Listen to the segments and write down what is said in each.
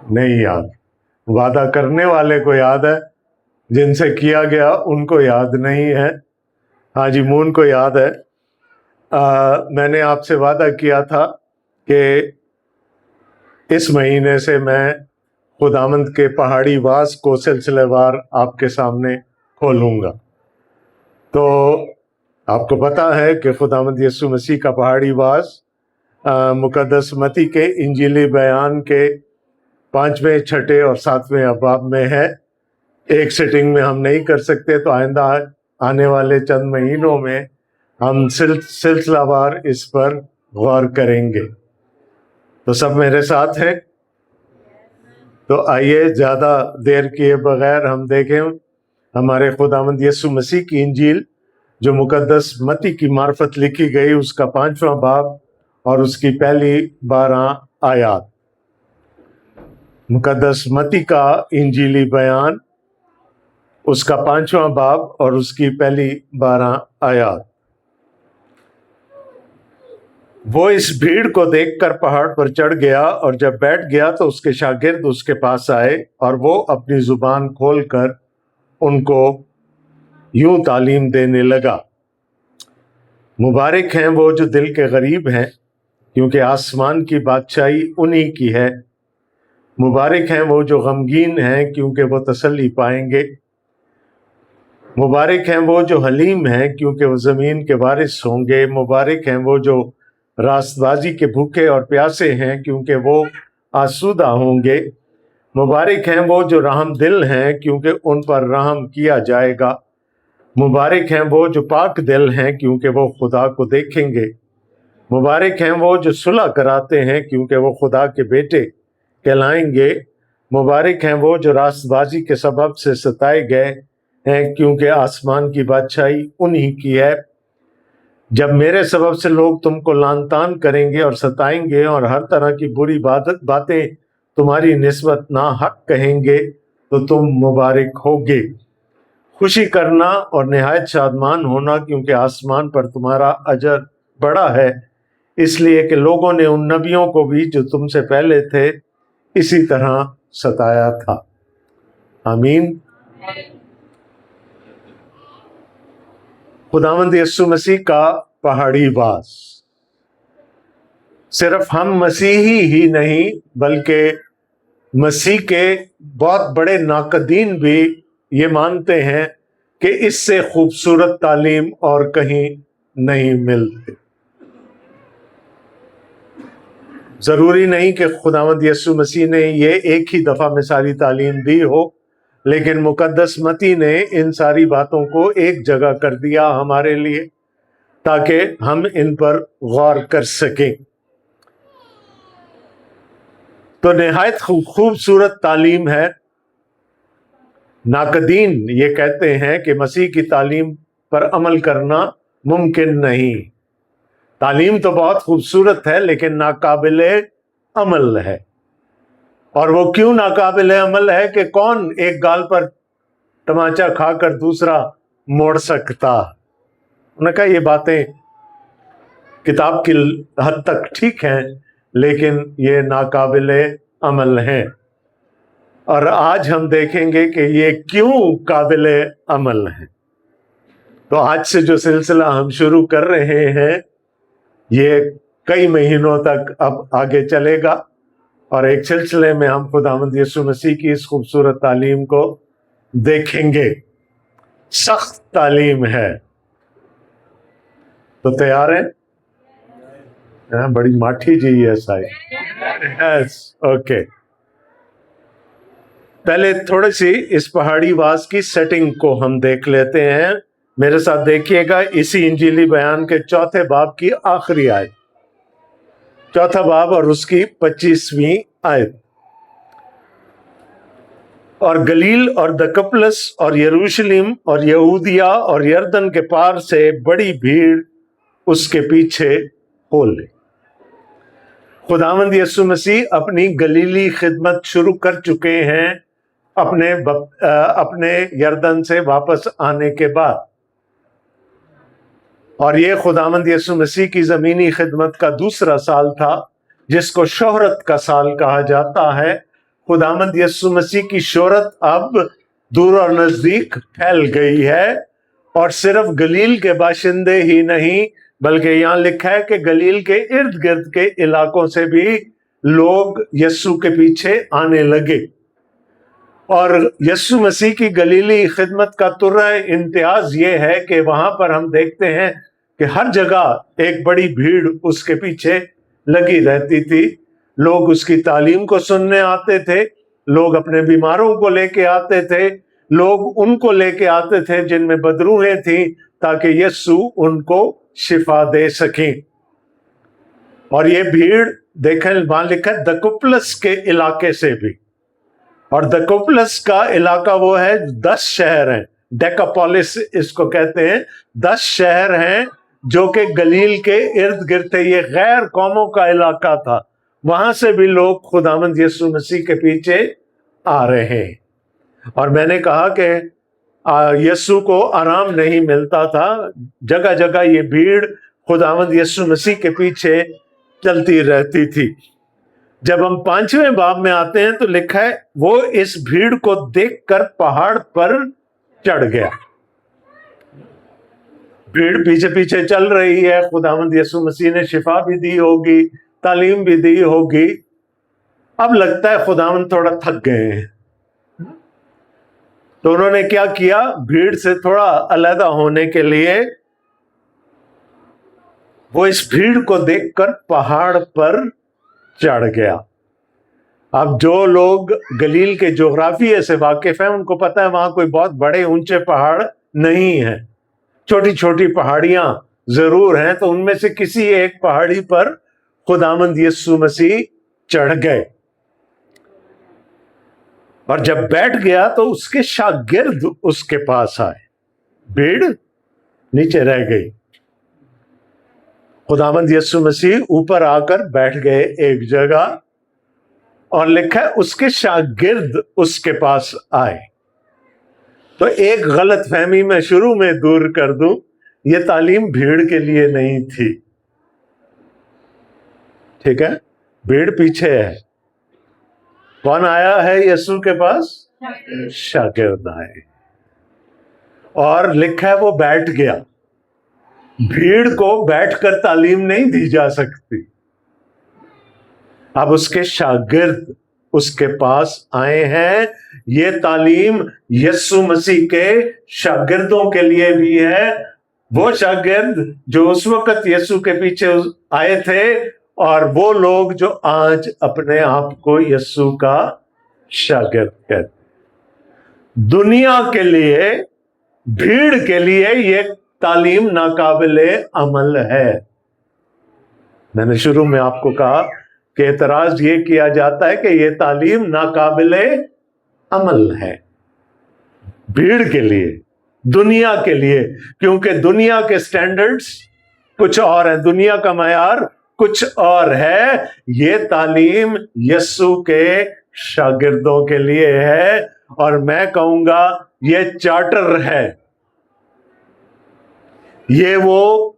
نہیں یاد. وعدہ کرنے والے کو یاد ہے, جن سے کیا گیا ان کو یاد نہیں ہے. حاجی مون کو یاد ہے. میں نے آپ سے وعدہ کیا تھا کہ اس مہینے سے میں خداوند کے پہاڑی واز کو سلسلہ وار آپ کے سامنے کھولوں گا. تو آپ کو پتا ہے کہ خداوند یسوع مسیح کا پہاڑی واز مقدس متی کے انجیلی بیان کے 5ویں 6 اور 7ویں ابواب میں ہے. ایک سٹنگ میں ہم نہیں کر سکتے, تو آئندہ آنے والے چند مہینوں میں ہم سلسلہ وار اس پر غور کریں گے. تو سب میرے ساتھ ہیں؟ تو آئیے زیادہ دیر کیے بغیر ہم دیکھیں ہمارے خداوند یسوع مسیح کی انجیل جو مقدس متی کی معرفت لکھی گئی, اس کا 5واں باب اور اس کی پہلی 12 آیات. مقدس متی کا انجیلی بیان, اس کا 5واں باب اور اس کی پہلی 12 آیات. وہ اس بھیڑ کو دیکھ کر پہاڑ پر چڑھ گیا, اور جب بیٹھ گیا تو اس کے شاگرد اس کے پاس آئے, اور وہ اپنی زبان کھول کر ان کو یوں تعلیم دینے لگا. مبارک ہیں وہ جو دل کے غریب ہیں, کیونکہ آسمان کی بادشاہی انہی کی ہے. مبارک ہیں وہ جو غمگین ہیں, کیونکہ وہ تسلی پائیں گے. مبارک ہیں وہ جو حلیم ہیں, کیونکہ وہ زمین کے وارث ہوں گے. مبارک ہیں وہ جو راست بازی کے بھوکے اور پیاسے ہیں, کیونکہ وہ آسودہ ہوں گے. مبارک ہیں وہ جو رحم دل ہیں, کیونکہ ان پر رحم کیا جائے گا. مبارک ہیں وہ جو پاک دل ہیں, کیونکہ وہ خدا کو دیکھیں گے. مبارک ہیں وہ جو صلح کراتے ہیں, کیونکہ وہ خدا کے بیٹے کہلائیں گے. مبارک ہیں وہ جو راست بازی کے سبب سے ستائے گئے ہیں, کیونکہ آسمان کی بادشاہی انہی کی ہے. جب میرے سبب سے لوگ تم کو لعن طعن کریں گے اور ستائیں گے, اور ہر طرح کی بری باتیں تمہاری نسبت ناحق کہیں گے, تو تم مبارک ہوگے. خوشی کرنا اور نہایت شادمان ہونا, کیونکہ آسمان پر تمہارا اجر بڑا ہے, اس لیے کہ لوگوں نے ان نبیوں کو بھی جو تم سے پہلے تھے اسی طرح ستایا تھا. آمین. خداوند یسوع مسیح کا پہاڑی واز. صرف ہم مسیحی ہی نہیں بلکہ مسیح کے بہت بڑے ناقدین بھی یہ مانتے ہیں کہ اس سے خوبصورت تعلیم اور کہیں نہیں ملتی. ضروری نہیں کہ خداوند یسوع مسیح نے یہ ایک ہی دفعہ میں ساری تعلیم دی ہو, لیکن مقدس متی نے ان ساری باتوں کو ایک جگہ کر دیا ہمارے لیے تاکہ ہم ان پر غور کر سکیں. تو نہایت خوبصورت تعلیم ہے. ناقدین یہ کہتے ہیں کہ مسیح کی تعلیم پر عمل کرنا ممکن نہیں. تعلیم تو بہت خوبصورت ہے لیکن ناقابل عمل ہے. اور وہ کیوں ناقابل عمل ہے کہ کون ایک گال پر تماچا کھا کر دوسرا موڑ سکتا. انہوں نے کہا یہ باتیں کتاب کی حد تک ٹھیک ہیں لیکن یہ ناقابل عمل ہیں. اور آج ہم دیکھیں گے کہ یہ کیوں قابل عمل ہیں. تو آج سے جو سلسلہ ہم شروع کر رہے ہیں یہ کئی مہینوں تک اب آگے چلے گا, اور ایک سلسلے میں ہم خداوند یسوع مسیح کی اس خوبصورت تعلیم کو دیکھیں گے. سخت تعلیم ہے. تو تیار ہیں؟ بڑی ماٹھی جی ہے سائی. Yes okay. پہلے تھوڑی سی اس پہاڑی واز کی سیٹنگ کو ہم دیکھ لیتے ہیں. میرے ساتھ دیکھیے گا اسی انجیلی بیان کے 4 باب کی آخری آیت. 4 باب اور اس کی 25ویں آیت. اور گلیل اور دکپلس اور یروشلم اور یہودیہ اور یردن کے پار سے بڑی بھیڑ اس کے پیچھے ہو لے. خداوند یسوع مسیح اپنی گلیلی خدمت شروع کر چکے ہیں اپنے یردن سے واپس آنے کے بعد, اور یہ خداوند یسوع مسیح کی زمینی خدمت کا دوسرا سال تھا جس کو شہرت کا سال کہا جاتا ہے. खुदावंद यीशु मसीह की शोहरत अब दूर और नजदीक फैल गई है, और सिर्फ गलील के बाशिंदे ही नहीं बल्कि यहाँ लिखा है कि गलील के इर्द गिर्द के इलाकों से भी लोग यीशु के पीछे आने लगे। और यीशु मसीह की गलीली खिदमत का तुर्रा इम्तियाज ये है कि वहां पर हम देखते हैं कि हर जगह एक बड़ी भीड़ उसके पीछे लगी रहती थी। लोग उसकी तालीम को सुनने आते थे, लोग अपने बीमारों को लेके आते थे, लोग उनको लेके आते थे जिनमें बदरूहें थी, ताकि यीशु उनको शिफा दे सकें। और ये भीड़ देखें वहां लिखा है दकुप्लस के इलाके से भी, और दकुप्लस का इलाका वो है 10 शहर हैं, डेकापोलिस इसको कहते हैं। 10 शहर हैं जो कि गलील के इर्द गिर्द थे, ये गैर कौमों का इलाका था। वहां से भी लोग खुदावंद यीशु मसीह के पीछे आ रहे हैं। और मैंने कहा कि यीशु को आराम नहीं मिलता था, जगह जगह ये भीड़ खुदावंद यीशु मसीह के पीछे चलती रहती थी। जब हम 5वें बाब में आते हैं तो लिखा है वो इस भीड़ को देखकर पहाड़ पर चढ़ गया। भीड़ पीछे पीछे चल रही है, खुदावंद यीशु मसीह ने शिफा भी दी होगी, तालीम भी दी होगी। अब लगता है खुदावंद थोड़ा थक गए हैं, तो उन्होंने क्या किया, भीड़ से थोड़ा अलग होने के लिए वो इस भीड़ को देखकर पहाड़ पर चढ़ गया। अब जो लोग गलील के जोग्राफिये से वाकिफ हैं उनको पता है वहां कोई बहुत बड़े ऊंचे पहाड़ नहीं है, छोटी छोटी पहाड़ियां जरूर हैं। तो उनमें से किसी एक पहाड़ी पर खुदावंद यीशु मसीह चढ़ गए, और जब बैठ गया तो उसके शागिर्द उसके पास आए। भीड़ नीचे रह गई, खुदावंद यीशु मसीह ऊपर आकर बैठ गए एक जगह, और लिखा है उसके शागिर्द उसके पास आए। तो एक गलत फहमी मैं शुरू में दूर कर दूं, यह तालीम भीड़ के लिए नहीं थी, ठीक है। भीड़ पीछे है, कौन आया है यीशु के पास? शागिर्द आए, और लिखा है वो बैठ गया। भीड़ को बैठकर तालीम नहीं दी जा सकती। अब उसके शागिर्द उसके पास आए हैं। ये तालीम यीशु मसीह के शागिर्दों के लिए भी है, वो शागिर्द जो उस वक्त यीशु के पीछे आए थे, और वो लोग जो आज अपने आप को यीशु का शागिर्द कहते। दुनिया के लिए, भीड़ के लिए ये तालीम नाकाबिले अमल है। मैंने शुरू में आपको कहा कि एतराज ये किया जाता है कि ये तालीम नाकाबिले अमल है भीड़ के लिए, दुनिया के लिए, क्योंकि दुनिया के स्टैंडर्ड्स कुछ और है, दुनिया का मयार कुछ और है। ये तालीम यीशु के शागिर्दों के लिए है, और मैं कहूंगा ये चार्टर है, ये वो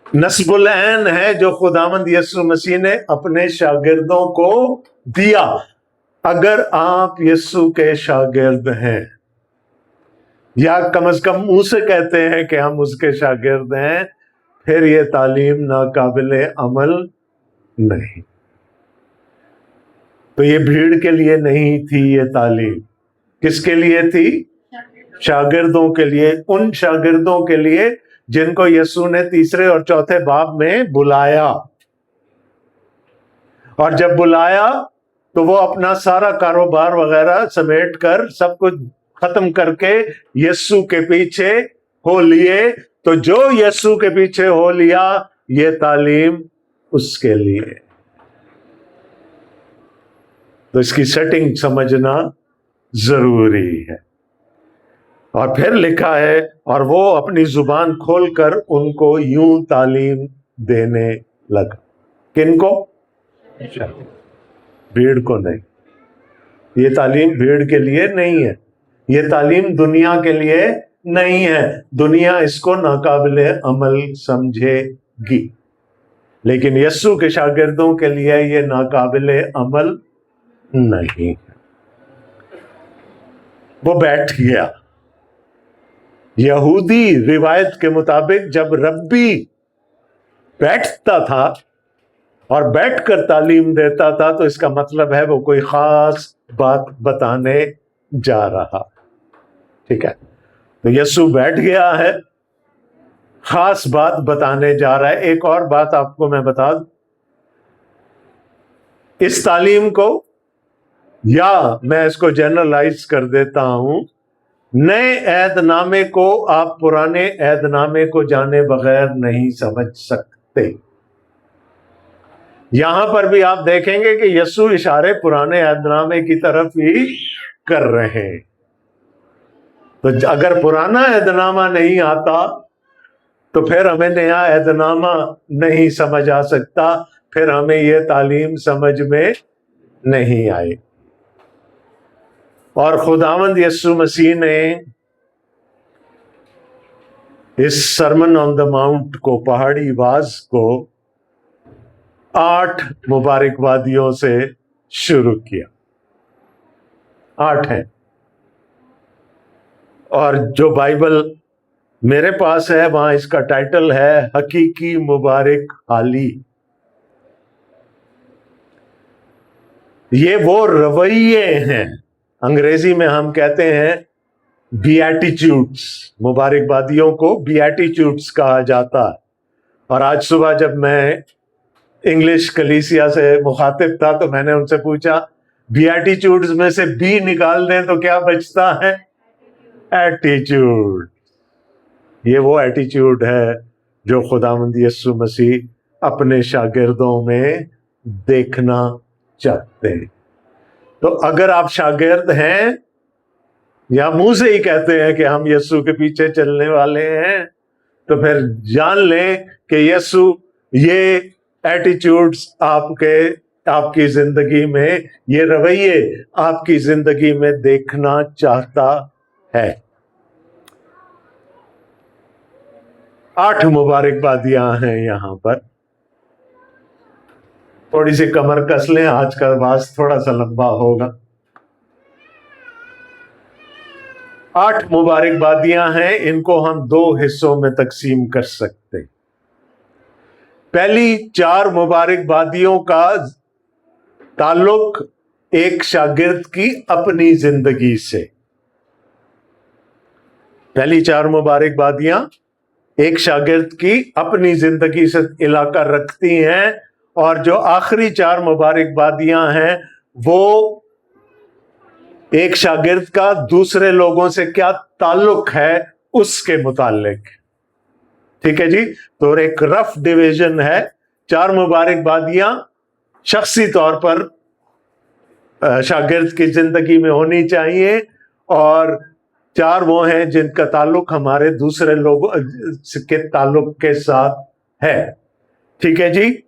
नस्बुल ऐन है जो खुदावंद यीशु मसीह ने अपने शागिर्दों को दिया। अगर आप यीशु के शागिर्द हैं, या कम से कम मुंह से कहते हैं कि हम उसके शागिर्द हैं, फिर ये तालीम नाकाबिले अमल नहीं। तो ये भीड़ के लिए नहीं थी, ये तालीम किसके लिए थी? शागिर्दों के लिए, उन शागिर्दों के लिए जिनको यीशु ने 3 और 4 बाब में बुलाया। और जब बुलाया तो वो अपना सारा कारोबार वगैरह समेट कर, सब कुछ खत्म करके यीशु के पीछे हो लिए। तो जो यीशु के पीछे हो लिया, ये तालीम उसके लिए। तो इसकी सेटिंग समझना जरूरी है। और फिर लिखा है, और वो अपनी जुबान खोलकर उनको यूं तालीम देने लगा। किनको? भीड़ को नहीं। ये तालीम भीड़ के लिए नहीं है, ये तालीम दुनिया के लिए नहीं है। दुनिया इसको नाकाबिले अमल समझेगी, लेकिन यीशु के शागिर्दों के लिए ये नाकाबिले अमल नहीं। वो बैठ गया। यहूदी रिवायत के मुताबिक जब रब्बी बैठता था और बैठकर तालीम देता था तो इसका मतलब है वो कोई खास बात बताने जा रहा। ठीक है, तो यीशु बैठ गया है, खास बात बताने जा रहा है। एक और बात आपको मैं बता दूं, इस तालीम को, या मैं इसको जनरलाइज कर देता हूं, नए ऐदनामे को आप पुराने ऐदनामे को जाने बगैर नहीं समझ सकते। यहां पर भी आप देखेंगे कि यीशु इशारे पुराने ऐदनामे की तरफ ही कर रहे हैं। तो अगर पुराना ऐदनामा नहीं आता तो फिर हमें नया ऐदनामा नहीं समझ आ सकता, फिर हमें यह तालीम समझ में नहीं आई। और खुदावंद यीशु मसीह ने इस सरमन ऑन द माउंट को, पहाड़ी वाज को 8 मुबारकबादियों से शुरू किया। 8 हैं, और जो बाइबल मेरे पास है वहां इसका टाइटल है हकीकी मुबारक हाली। ये वो रवैये हैं, अंग्रेजी में हम कहते हैं बीएटिट्यूड्स। मुबारकबादियों को बीएटिट्यूड्स कहा जाता है। और आज सुबह जब मैं इंग्लिश कलीसिया से मुखातिब था तो मैंने उनसे पूछा, बीएटिट्यूड्स में से बी निकाल दें तो क्या बचता है? एटीट्यूड। ये वो एटीट्यूड है जो खुदावंद यीशु मसीह अपने शागिर्दों में देखना चाहते हैं। तो अगर आप शागिर्द हैं या मुंह से ही कहते हैं कि हम यीशु के पीछे चलने वाले हैं, तो फिर जान लें कि यीशु ये एटीट्यूड्स आपकी जिंदगी में, ये रवैये आपकी जिंदगी में देखना चाहता है। 8 मुबारकबादियां हैं यहां पर। थोड़ी सी कमर कस लें, आज का वास थोड़ा सा लंबा होगा। 8 मुबारकबादियां हैं, इनको हम 2 हिस्सों में तकसीम कर सकते हैं। पहली 4 मुबारकबादियों का ताल्लुक एक शागिर्द की अपनी जिंदगी से। पहली 4 मुबारकबादियां एक शागिर्द की अपनी जिंदगी से इलाका रखती हैं, और जो आखिरी 4 मुबारकबादियां हैं वो एक शागिर्द का दूसरे लोगों से क्या ताल्लुक है उसके मुतालिक। ठीक है जी, तो एक रफ डिवीजन है। 4 मुबारकबादियां शख्सी तौर पर शागिर्द की जिंदगी में होनी चाहिए, और 4 वो हैं जिनका ताल्लुक हमारे दूसरे लोगों के ताल्लुक के साथ है। ठीक है जी,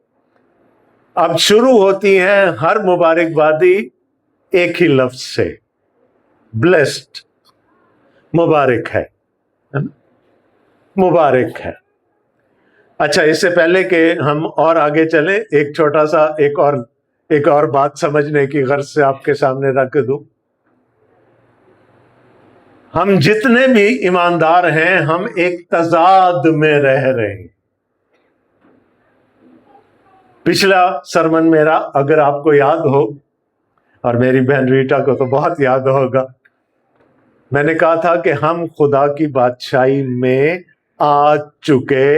अब शुरू होती हैं हर मुबारकबादी एक ही लफ्ज से, ब्लेस्ड। मुबारक है, मुबारक है। अच्छा, इससे पहले कि हम और आगे चलें, एक छोटा सा एक और बात समझने की गर्ज से आपके सामने रख दूं। हम जितने भी ईमानदार हैं, हम एक तजाद में रह रहे हैं। पिछला सरमन मेरा, अगर आपको याद हो, और मेरी बहन रीटा को तो बहुत याद होगा, मैंने कहा था कि हम खुदा की बादशाही में आ चुके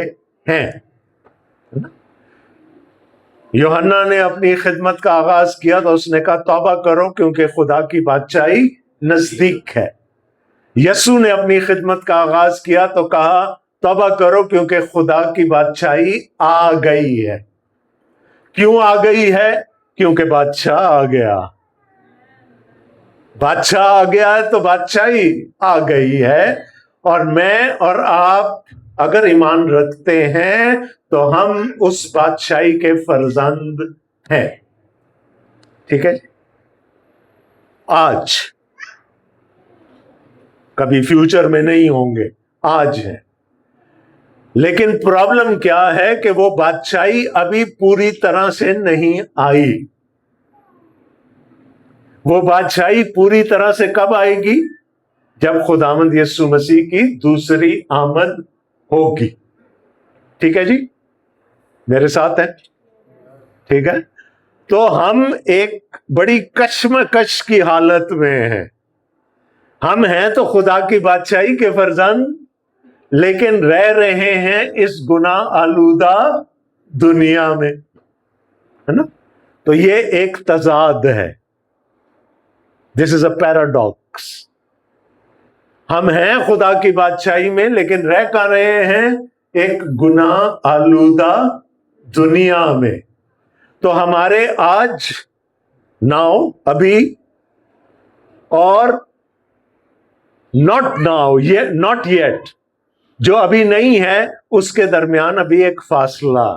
हैं। यूहन्ना ने अपनी खिदमत का आगाज किया तो उसने कहा तौबा करो क्योंकि खुदा की बादशाही नजदीक है। यीशु ने अपनी खिदमत का आगाज किया तो कहा तौबा करो क्योंकि खुदा की बादशाही आ गई है। क्यों आ गई है? क्योंकि बादशाह आ गया। बादशाह आ गया है तो बादशाही आ गई है, और मैं और आप अगर ईमान रखते हैं तो हम उस बादशाही के फर्जंद हैं। ठीक है, आज, कभी फ्यूचर में नहीं होंगे, आज है। लेकिन प्रॉब्लम क्या है कि वो बादशाही अभी पूरी तरह से नहीं आई। وہ بادشاہی پوری طرح سے کب آئے گی؟ جب خداوند یسوع مسیح کی دوسری آمد ہوگی. ٹھیک ہے جی، میرے ساتھ ہے؟ ٹھیک ہے. تو ہم ایک بڑی کشمکش کی حالت میں ہیں. ہم ہیں تو خدا کی بادشاہی کے فرزند، لیکن رہ رہے ہیں اس گناہ آلودہ دنیا میں، ہے نا؟ تو یہ ایک تضاد ہے. دس از اے پیراڈاکس. ہم ہیں خدا کی بادشاہی میں، لیکن رہ کر رہے ہیں ایک گناہ آلودہ دنیا میں. تو ہمارے آج، ناؤ، ابھی، اور ناٹ ناؤ، یہ ناٹ یٹ، جو ابھی نہیں ہے، اس کے درمیان ابھی ایک فاصلہ.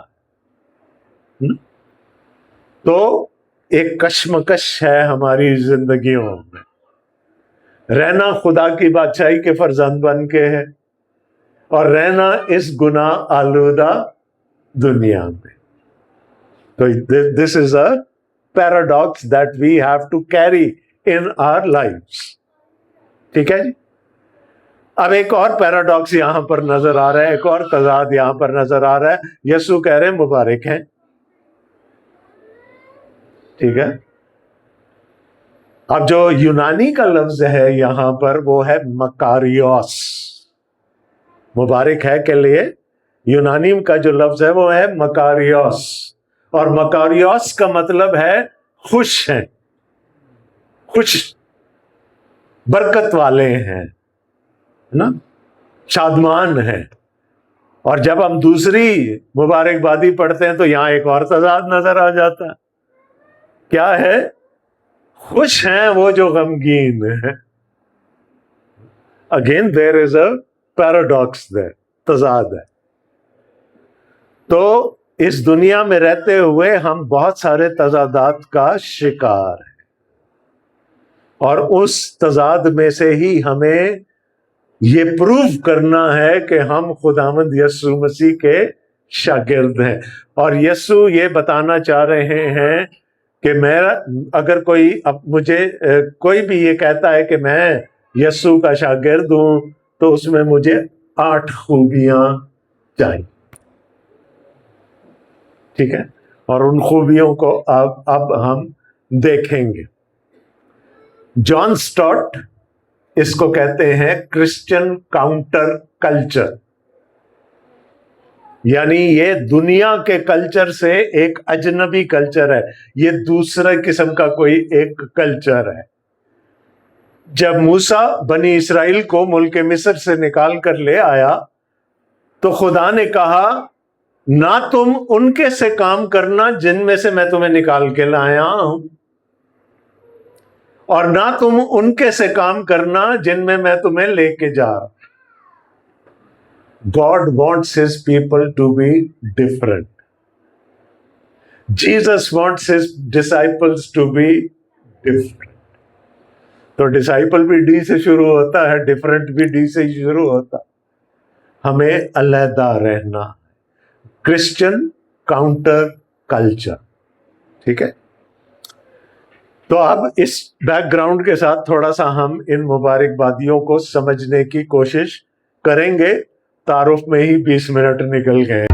تو ایک کشمکش ہے ہماری زندگیوں میں. رہنا خدا کی بادشاہی کے فرزند بن کے ہے، اور رہنا اس گناہ آلودہ دنیا میں. تو this is a paradox that we have to carry in our lives. ٹھیک ہے جی. اب ایک اور پیراڈاکس یہاں پر نظر آ رہا ہے، ایک اور تضاد یہاں پر نظر آ رہا ہے. یسوع کہہ رہے ہیں مبارک ہیں. ٹھیک ہے. اب جو یونانی کا لفظ ہے یہاں پر وہ ہے مکاریوس. مبارک ہے کے لیے یونانی کا جو لفظ ہے وہ ہے مکاریوس، اور مکاریوس کا مطلب ہے خوش ہیں، خوش، برکت والے ہیں، نا، شادمان ہیں. اور جب ہم دوسری مبارکبادی پڑھتے ہیں تو یہاں ایک اور تضاد نظر آ جاتا ہے. کیا ہے؟ خوش ہیں وہ جو غمگین ہیں. Again there is a paradox دیر، تضاد ہے. تو اس دنیا میں رہتے ہوئے ہم بہت سارے تضادات کا شکار ہیں، اور اس تضاد میں سے ہی ہمیں یہ پروف کرنا ہے کہ ہم خداوند یسوع مسیح کے شاگرد ہیں. اور یسوع یہ بتانا چاہ رہے ہیں کہ میرا، اگر مجھے کوئی بھی یہ کہتا ہے کہ میں یسوع کا شاگرد ہوں، تو اس میں مجھے 8 خوبیاں چاہیے. ٹھیک ہے. اور ان خوبیوں کو اب ہم دیکھیں گے. جان سٹارٹ اس کو کہتے ہیں کرسچن کاؤنٹر کلچر، یعنی یہ دنیا کے کلچر سے ایک اجنبی کلچر ہے. یہ دوسرے قسم کا کوئی ایک کلچر ہے. جب موسیٰ بنی اسرائیل کو ملک مصر سے نکال کر لے آیا تو خدا نے کہا نہ تم ان کے سے کام کرنا جن میں سے میں تمہیں نکال کے لایا ہوں، اور نہ تم ان کے سے کام کرنا جن میں تمہیں لے کے جا رہا. God wants his people to be different. Jesus wants his disciples to be different. تو ڈسائپل بھی ڈی سے شروع ہوتا ہے، ڈفرنٹ بھی ڈی سے شروع ہوتا. ہمیں علیحدہ رہنا. Christian counter culture. ٹھیک ہے. تو اب اس بیک گراؤنڈ کے ساتھ تھوڑا سا ہم ان مبارکبادیوں کو سمجھنے کی کوشش کریں گے. تعارف میں ہی 20 منٹ نکل گئے.